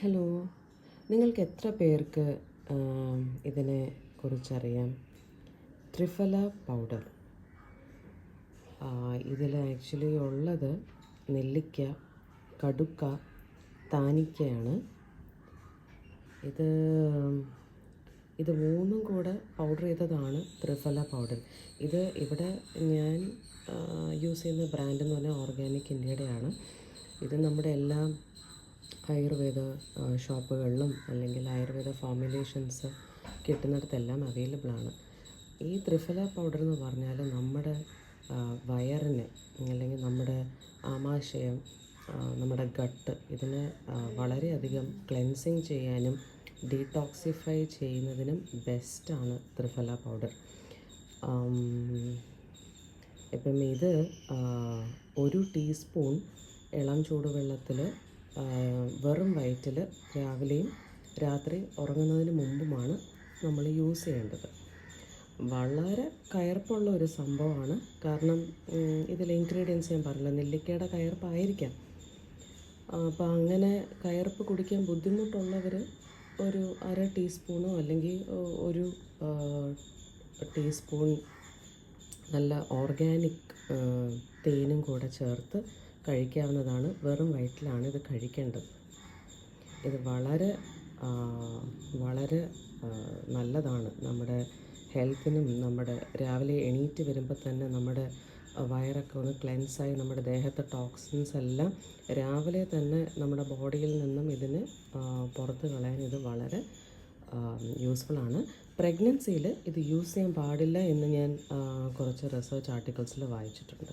Hello, നിങ്ങൾക്ക് എത്ര പേർക്ക് ഇതിനെ കുറിച്ചറിയാം? ത്രിഫല പൗഡർ. ഇതിൽ ആക്ച്വലി ഉള്ളത് നെല്ലിക്ക, കടുക്ക, താനിക്കയാണ്. ഇത് ഇത് മൂന്നും കൂടെ പൗഡർ ചെയ്തതാണ് ത്രിഫല പൗഡർ. ഇത് ഇവിടെ ഞാൻ യൂസ് ചെയ്യുന്ന ബ്രാൻഡ് എന്ന് പറഞ്ഞാൽ ഓർഗാനിക് ഇന്ത്യയുടെയാണ്. ഇത് നമ്മുടെ എല്ലാ ആയുർവേദ ഷോപ്പുകളിലും അല്ലെങ്കിൽ ആയുർവേദ ഫോർമുലേഷൻസ് കിട്ടുന്നിടത്തെല്ലാം അവൈലബിളാണ്. ഈ ത്രിഫല പൗഡർ എന്ന് പറഞ്ഞാൽ നമ്മുടെ വയറിന് അല്ലെങ്കിൽ നമ്മുടെ ആമാശയം, നമ്മുടെ ഗട്ട് ഇതിനെ വളരെയധികം ക്ലെൻസിങ് ചെയ്യാനും ഡീടോക്സിഫൈ ചെയ്യുന്നതിനും ബെസ്റ്റാണ് ത്രിഫല പൗഡർ. ഇപ്പം ഇത് 1 ടീസ്പൂൺ ഇളം ചൂടുവെള്ളത്തിൽ വെറും വയറ്റിൽ രാവിലെയും രാത്രി ഉറങ്ങുന്നതിന് മുമ്പുമാണ് നമ്മൾ യൂസ് ചെയ്യേണ്ടത്. വളരെ കയർപ്പുള്ള ഒരു സംഭവമാണ്. കാരണം ഇതിലെ ഇൻഗ്രീഡിയൻസ് ഞാൻ പറഞ്ഞില്ല, നെല്ലിക്കയുടെ കയർപ്പായിരിക്കാം. അപ്പോൾ അങ്ങനെ കയർപ്പ് കുടിക്കാൻ ബുദ്ധിമുട്ടുള്ളവർ ഒരു 1/2 ടീസ്പൂണോ അല്ലെങ്കിൽ 1 ടീസ്പൂൺ നല്ല ഓർഗാനിക് തേനും കൂടെ ചേർത്ത് കഴിക്കാവുന്നതാണ്. വെറും വയറ്റിലാണ് ഇത് കഴിക്കേണ്ടത്. ഇത് വളരെ നല്ലതാണ് നമ്മുടെ ഹെൽത്തിനും. നമ്മുടെ രാവിലെ എണീറ്റ് വരുമ്പോൾ തന്നെ നമ്മുടെ വയറൊക്കെ ഒന്ന് ക്ലെൻസായി നമ്മുടെ ദേഹത്തെ ടോക്സിൻസ് എല്ലാം രാവിലെ തന്നെ നമ്മുടെ ബോഡിയിൽ നിന്നും ഇതിന് പുറത്ത് കളയാൻ ഇത് വളരെ യൂസ്ഫുള്ളാണ്. പ്രഗ്നൻസിയിൽ ഇത് യൂസ് ചെയ്യാൻ പാടില്ല എന്ന് ഞാൻ കുറച്ച് റിസർച്ച് ആർട്ടിക്കിൾസിൽ വായിച്ചിട്ടുണ്ട്.